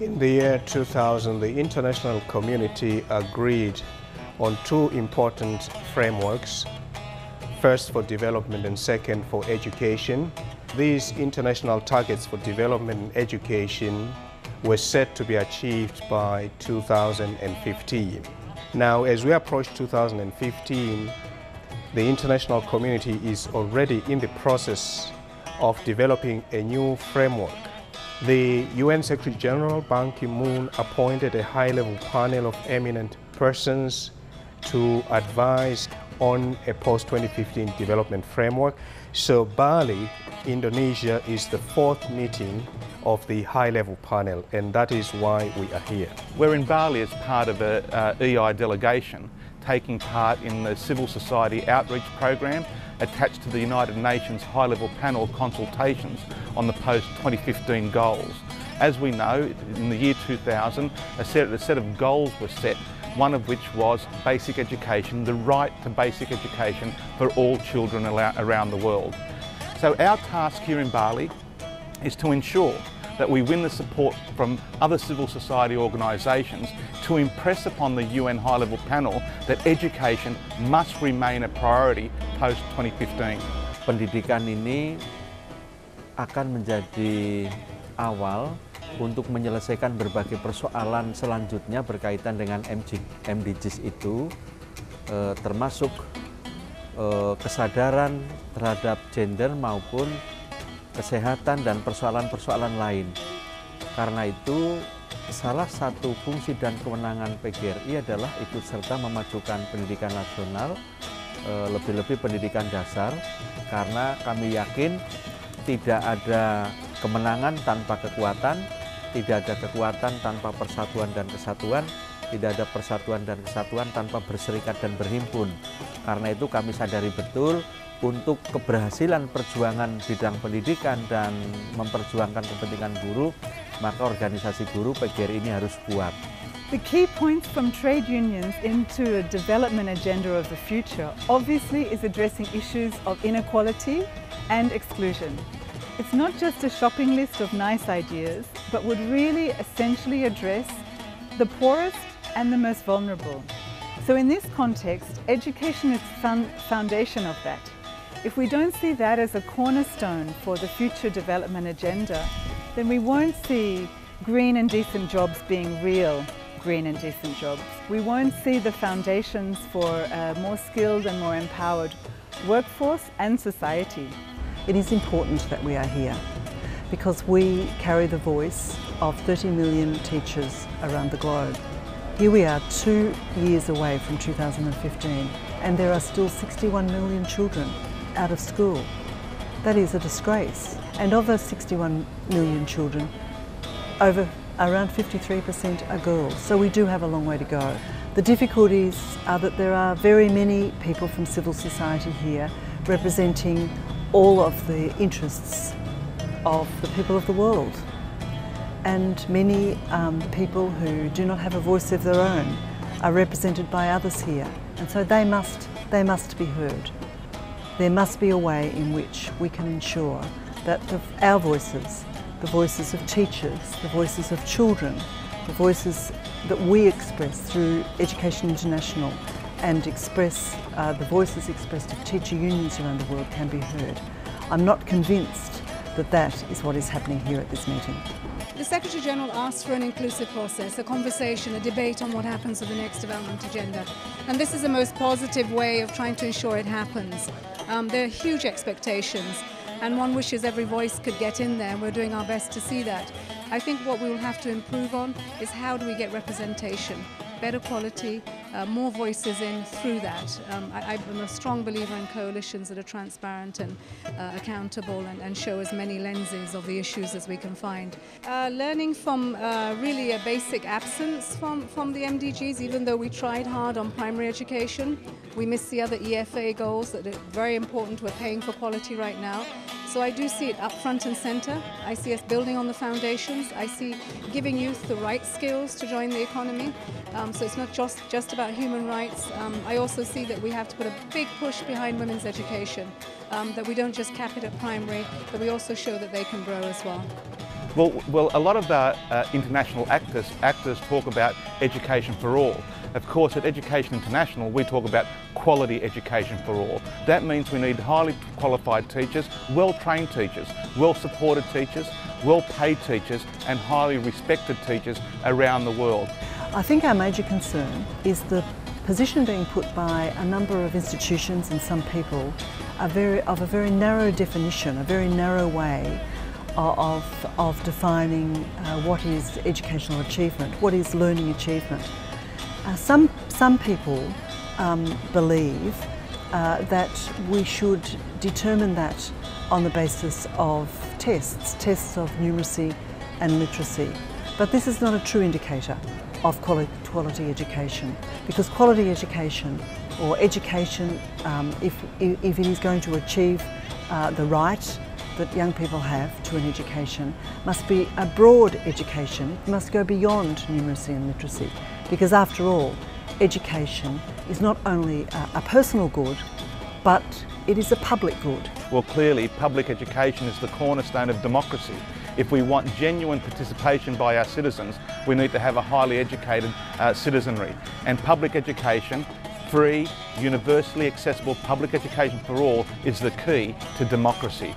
In the year 2000, the international community agreed on two important frameworks, first for development and second for education. These international targets for development and education were set to be achieved by 2015. Now, as we approach 2015, the international community is already in the process of developing a new framework. The UN Secretary General Ban Ki-moon appointed a high-level panel of eminent persons to advise on a post-2015 development framework. So Bali, Indonesia is the fourth meeting of the high-level panel, and that is why we are here. We're in Bali as part of a EI delegation taking part in the civil society outreach program attached to the United Nations high-level panel consultations on the post-2015 goals. As we know, in the year 2000, a set of goals were set, one of which was basic education, the right to basic education for all children around the world. So our task here in Bali is to ensure that we win the support from other civil society organisations to impress upon the UN high-level panel that education must remain a priority post-2015. Pendidikan ini akan menjadi awal untuk menyelesaikan berbagai persoalan selanjutnya berkaitan dengan MDGs itu, termasuk kesadaran terhadap gender maupun kesehatan dan persoalan-persoalan lain. Karena itu, salah satu fungsi dan kewenangan PGRI adalah ikut serta memajukan pendidikan nasional, lebih-lebih pendidikan dasar, karena kami yakin tidak ada kemenangan tanpa kekuatan, tidak ada kekuatan tanpa persatuan dan kesatuan, tidak ada persatuan dan kesatuan tanpa berserikat dan berhimpun. Karena itu kami sadari betul untuk keberhasilan perjuangan bidang pendidikan dan memperjuangkan kepentingan guru, maka organisasi guru PGRI ini harus kuat. The key points from trade unions into a development agenda of the future obviously is addressing issues of inequality and exclusion. It's not just a shopping list of nice ideas, but would really essentially address the poorest and the most vulnerable. So in this context, education is the foundation of that. If we don't see that as a cornerstone for the future development agenda, then we won't see green and decent jobs being real green and decent jobs. We won't see the foundations for a more skilled and more empowered workforce and society. It is important that we are here because we carry the voice of 30 million teachers around the globe. Here we are 2 years away from 2015 and there are still 61 million children out of school. That is a disgrace. And of those 61 million children, around 53% are girls. So we do have a long way to go. The difficulties are that there are very many people from civil society here representing all of the interests of the people of the world. And many people who do not have a voice of their own are represented by others here. And so they must be heard. There must be a way in which we can ensure that our voices, the voices of teachers, the voices of children, the voices that we express through Education International and express the voices expressed of teacher unions around the world can be heard. I'm not convinced that that is what is happening here at this meeting. The Secretary General asked for an inclusive process, a conversation, a debate on what happens with the next development agenda. And this is the most positive way of trying to ensure it happens. There are huge expectations and one wishes every voice could get in there, and we're doing our best to see that. I think what we will have to improve on is how do we get representation, better quality, more voices in through that. I'm a strong believer in coalitions that are transparent and accountable and show as many lenses of the issues as we can find. Learning from really a basic absence from the MDGs, even though we tried hard on primary education, we missed the other EFA goals that are very important. We're paying for quality right now. So I do see it up front and centre. I see us building on the foundations. I see giving youth the right skills to join the economy. So it's not just about human rights. I also see that we have to put a big push behind women's education, that we don't just cap it at primary, but we also show that they can grow as well. Well, a lot of the international actors talk about education for all. Of course, at Education International, we talk about quality education for all. That means we need highly qualified teachers, well-trained teachers, well-supported teachers, well-paid teachers, and highly respected teachers around the world. I think our major concern is the position being put by a number of institutions and some people of a very narrow definition, a very narrow way of defining what is educational achievement, what is learning achievement. Some people believe that we should determine that on the basis of tests of numeracy and literacy. But this is not a true indicator of quality education, because quality education, or education, if it is going to achieve the right that young people have to an education, must be a broad education. It must go beyond numeracy and literacy, because after all, education is not only a personal good, but it is a public good. Well, clearly public education is the cornerstone of democracy. If we want genuine participation by our citizens, we need to have a highly educated citizenry. And public education, free, universally accessible public education for all, is the key to democracy.